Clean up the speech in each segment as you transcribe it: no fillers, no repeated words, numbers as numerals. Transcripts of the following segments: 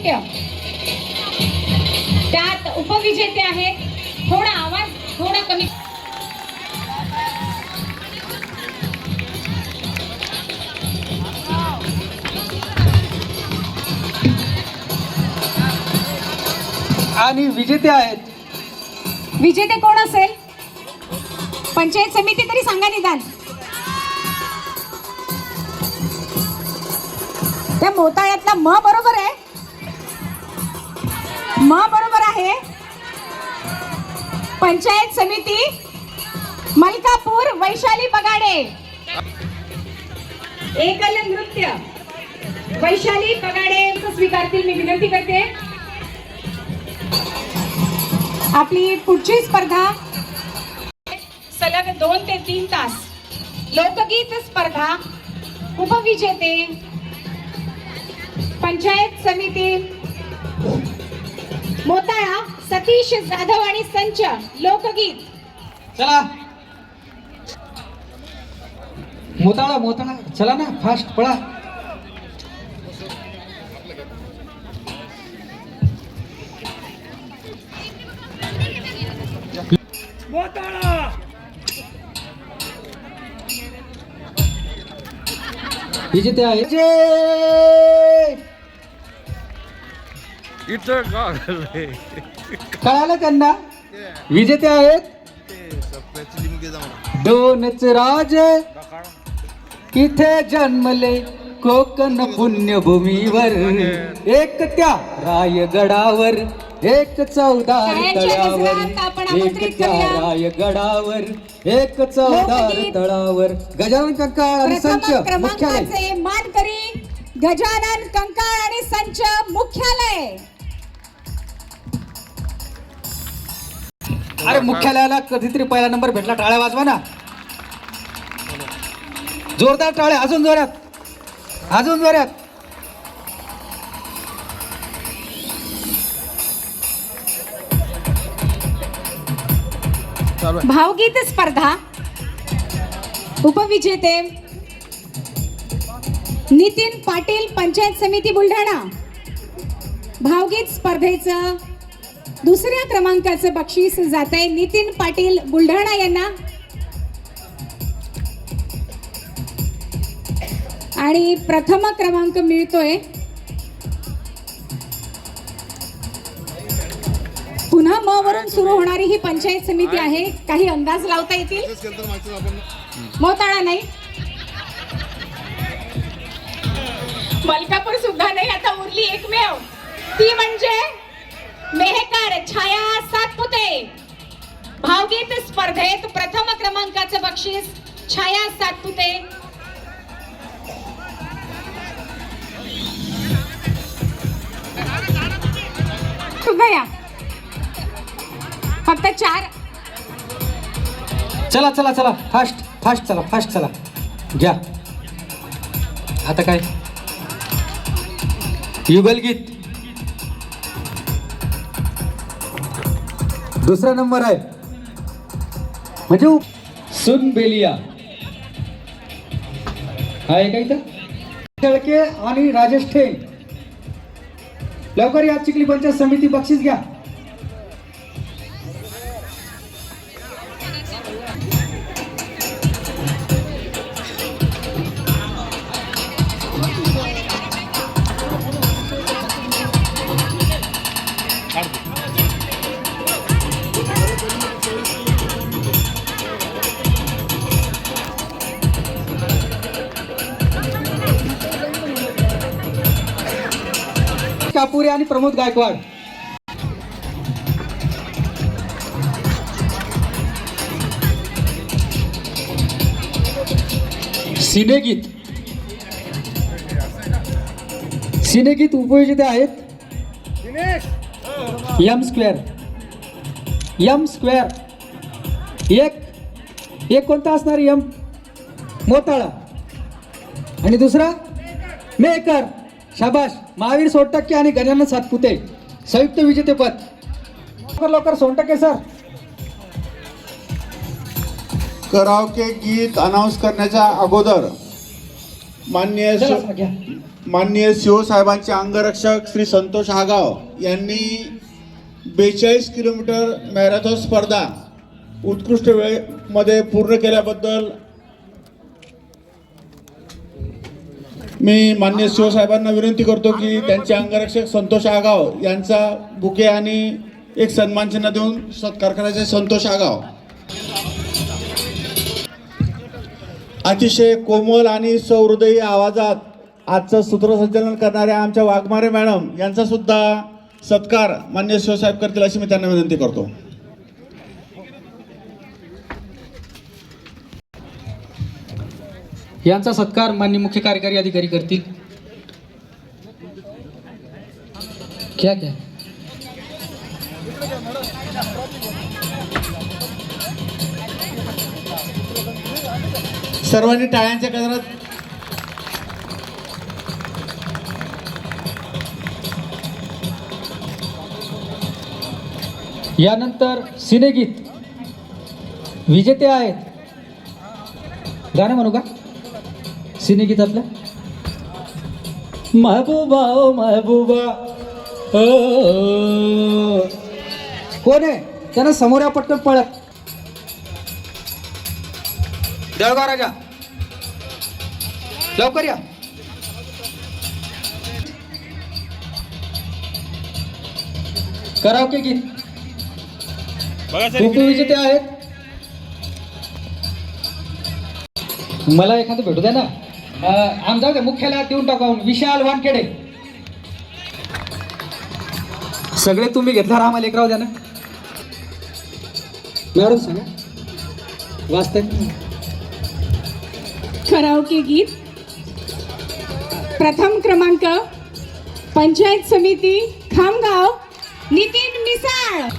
नृत्य, त्यात उपविजेते आहेत. थोडा आवाज थोडा कमी. आणि विजेते आहेत. विजेते कोण असेल? पंचायत समिती तरी सांगा निदान. त्या मोताळ्यातला म बरोबर आहे. म बरोबर आहे. पंचायत समिती मलकापूर वैशाली बगाडे. एकल नृत्य वैशाली बगाडे स्वीकारतील मी विनंती करते. आपली पुढची स्पर्धा सलग 2 ते 3 तास. लोकगीत स्पर्धा. उपविजेते पंचायत समिती मोताळा सतीश जाधव आणि संच. लोकगीत. चला मोताळा मोताळा चला ना, फास्ट पळा. मोताळा विजेते आहे. इथं कळालं त्यांना? विजेते आहेत. दोनच राजे इथे जन्मले कोकण पुण्यभूमीवर. एक त्या रायगडावर, एक चौदार तळावर, एक त्या रायगडावर, एक चौदार तळावर. गजानन कंकाळ आणि संच मुख्यालय. मानकरी गजानन कंकाळ आणि संच मुख्यालय. अरे मुख्यालयाला कधीतरी पहिला नंबर भेटला. टाळ्या वाजवा ना, जोरदार टाळ्या. अजून जोरात, अजून जोरात. भावगीत स्पर्धा. उपविजेते नितीन पाटील पंचायत समिती बुलढाणा. भावगीत स्पर्धेचं 2ऱ्या क्रमांकाचं बक्षीस जात आहे नितीन पाटील बुलढाणा यांना. आणि प्रथम क्रमांक मिळतोय पुन्हा म वरून सुरू होणारी ही पंचायत समिती आहे. काही अंदाज लावता येतील? मोताळा नाही, मलकापूर सुद्धा नाही. आता उरली एकमेव, ती म्हणजे मेहकर छाया सातपुते. भावगीत स्पर्धेत प्रथम क्रमांकाचं बक्षीस छाया सातपुते. सुद्धा या. फक्त 4. चला चला चला, फास्ट फास्ट चला, फास्ट चला. घ्या आता काय युगलगीत. 2रा नंबर आहे म्हणजे सुन बेलिया आहे का इथं? शेळके आणि राजेश ठेंग. लवकर या. चिखली पंचायत समिती बक्षीस घ्या. कापुरे आणि प्रमोद गायकवाड. सिनेगीत. सिनेगीत उपयोजित आहेत एम स्क्वेअर. एम स्क्वेअर एक कोणता असणार? एम मोताळा. आणि दुसरा मेकर. शाबाश. महावीर सोनटक्के आणि गजानन सातपुते संयुक्त विजेतेपद. लवकर सोनटक्के सर. कराओके गीत अनाउन्स करण्याच्या अगोदर माननीय माननीय सीओ साहेबांचे अंगरक्षक श्री संतोष हागाव यांनी 42 किलोमीटर मॅरेथॉन स्पर्धा उत्कृष्ट वेळेमध्ये पूर्ण केल्याबद्दल मी माननीय सीओ साहेबांना विनंती करतो की त्यांचे अंगरक्षक संतोष आगाव यांचा बुके आणि एक सन्मान चिन्ह देऊन सत्कार करायचे. संतोष आगाव. अतिशय कोमल आणि सहृदयी आवाजात आजचं सूत्रसंचालन करणाऱ्या आमच्या वाघमारे मॅडम यांचा सुद्धा सत्कार माननीय सीओ साहेब करतील अशी मी त्यांना विनंती करतो. यांचा सत्कार माननीय मुख्य कार्यकारी अधिकारी करतील. क्या क्या सर्वांनी टाळ्यांच्या गजरात यानंतर सिनेगीत विजेते आहेत. गाणं म्हणू का सिनेगीतातलं? महबूबा ओ महबूबा ओ. कोण आहे त्यानं समोर या पटकन पळत. जळगाव राजा लवकर या. कराओके गीत उपविजेते आहेत. मला एखादं भेटू द्या ना. जाऊ द्या मुख्यालयात देऊन टाकू. विशाल वानखेडे. सगळे तुम्ही घेतल्यावर आम्हाला एक राहू द्या ना. मॅडम सांगा वाचताय. कराओके गीत प्रथम क्रमांक पंचायत समिती खामगाव नितीन मिसाळ.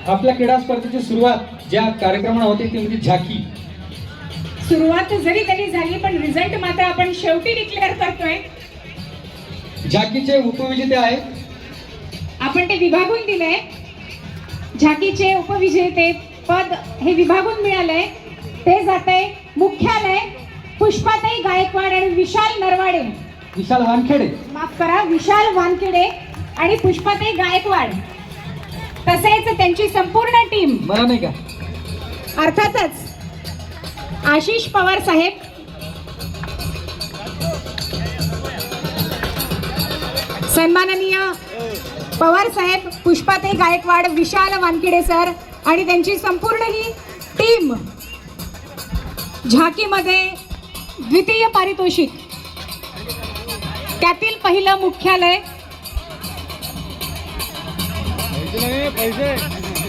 आपल्या क्रीडा स्पर्धेची सुरुवात ज्या कार्यक्रमाला होते ती म्हणजे झाकी. सुरुवात जरी त्यांनी झाली पण रिझल्ट मात्र आपण शेवटी डिक्लेअर करतोय. झाकीचे उपविजेते आहेत. आपण ते विभागून दिले. झाकीचे उपविजेते पद हे विभागून मिळालंय. ते जाते मुख्यालय पुष्पाताई गायकवाड आणि विशाल नरवाडे. विशाल वानखेडे माफ करा विशाल वानखेडे आणि पुष्पाताई गायकवाड तसेच त्यांची संपूर्ण टीम. मला नाही का अर्थातच आशिष पवार साहेब, सन्माननीय पवार साहेब, पुष्पाताई गायकवाड, विशाल वानखेडे सर आणि त्यांची संपूर्ण ही टीम. झाकीमध्ये द्वितीय पारितोषिक त्यातील पहिलं मुख्यालय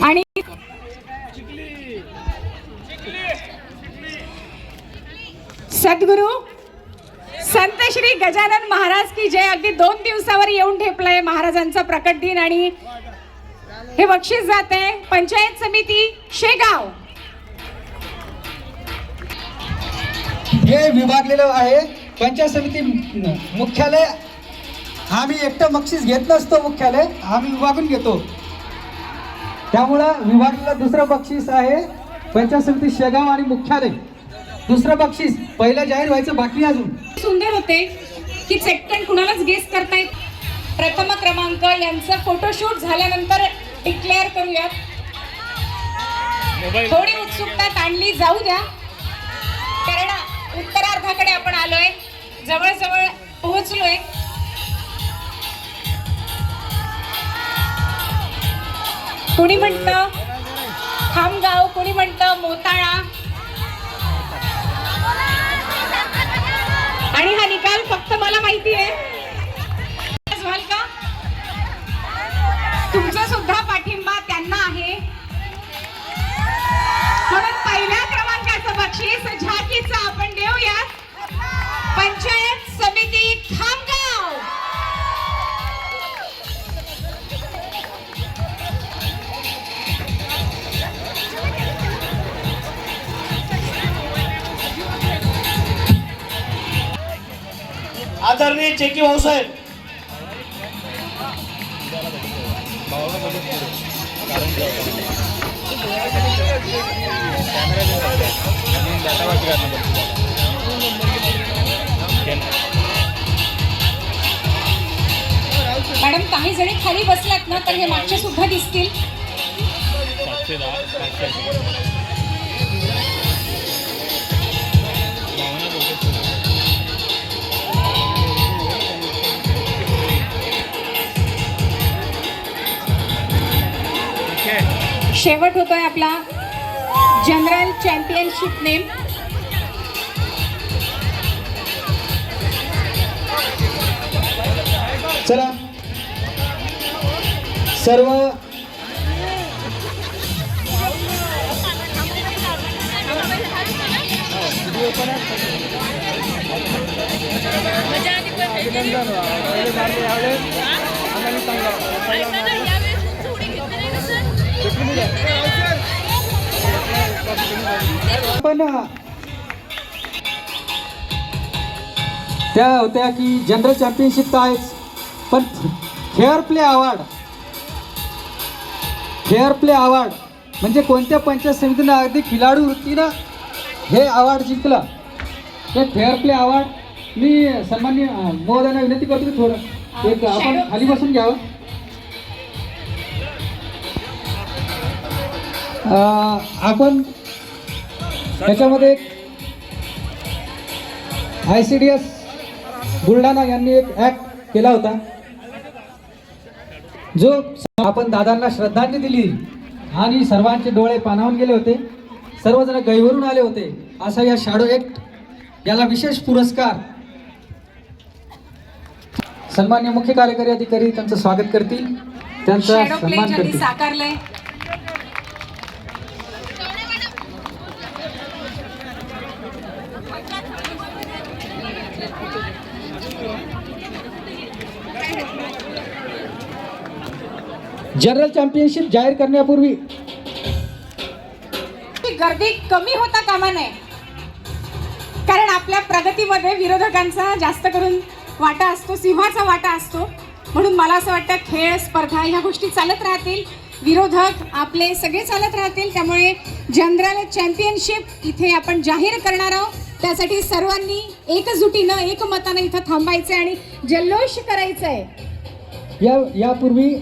आणि सद्गुरु संत श्री गजानन महाराज की जय. अगदी 2 दिवसावर येऊन ठेपलंय महाराजांचा प्रकट दिन आणि हे बक्षीस जाते पंचायत समिती शेगाव. हे विभागलेलं आहे पंचायत समिती मुख्यालय. आम्ही एकटं बक्षीस घेत नसतो. मुख्यालय आम्ही विभागून घेतो. त्यामुळं विभागलेलं दुसरं बक्षीस आहे पंचायत समिती शेगाव आणि मुख्यालय. दुसरं बक्षीस पहिलं जाहीर व्हायचं बाकी अजून. सुंदर होते की चटकन कुणालाच गेस करतायत. प्रथम क्रमांक यांचं फोटोशूट झाल्यानंतर डिक्लेअर करूयात. थोडी उत्सुकता ताणली जाऊ द्या कारण उत्तरार्धाकडे आपण आलोय. जवळजवळ पोहोचलोय. कोणी म्हणतं खामगाव, कोणी म्हणतं मोताळा आणि हा निकाल फक्त मला माहिती आहे. व्हाल का? तुमचा सुद्धा पाठिंबा त्यांना आहे म्हणून पहिल्या क्रमांकाचं बक्षीस झाकीचं आपण देऊयात पंचायत समिती खामगाव. आदरणीय चेकी भाऊसाहेब. मॅडम काही जणी खाली बसलात ना तर हे मागचे सुद्धा दिसतील. शेवट होतोय आपला जनरल चॅम्पियनशिप नेम. चला सर्व पण त्या होत्या की जनरल चॅम्पियनशिप तर आहेच, पण फेअर प्ले अवॉर्ड म्हणजे कोणत्या पंचायत समितीनं अगदी खिलाडू वृत्तीनं हे अवॉर्ड जिंकलं. ते फेअर प्ले अवॉर्ड मी सन्माननीय महोदयांना विनंती करतो की थोडं एक आपण खाली बसून घ्यावं. आपण त्याच्यामध्ये ICDS बुलढाणा यांनी एक ॲक्ट केला होता जो आपण दादांना श्रद्धांजली दिली आणि सर्वांचे डोळे पाणावून गेले होते, सर्वजण गैरवरून आले होते. असा या शॅडो ॲक्ट याला विशेष पुरस्कार सन्माननीय मुख्य कार्यकारी अधिकारी त्यांचं स्वागत करतील, त्यांचा सन्मान करतील. साकारलंय. जनरल चॅम्पियनशिप जाहीर करण्यापूर्वी गर्दी कमी होता कामा नये, कारण आपल्या प्रगतीमध्ये विरोधकांचा जास्त करून वाटा असतो, सिंहाचा वाटा असतो. म्हणून मला असं वाटतं खेळ स्पर्धा ह्या गोष्टी चालत राहतील, विरोधक आपले सगळे चालत राहतील. त्यामुळे जनरल चॅम्पियनशिप इथे आपण जाहीर करणार आहोत. त्यासाठी सर्वांनी एकजुटीनं एकमतानं इथं थांबायचं आणि जल्लोष करायचा आहे. यापूर्वी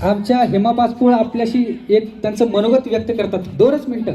आमच्या हेमा पाचपुळ आपल्याशी एक त्यांचं मनोगत व्यक्त करतात. 2 मिनिटं.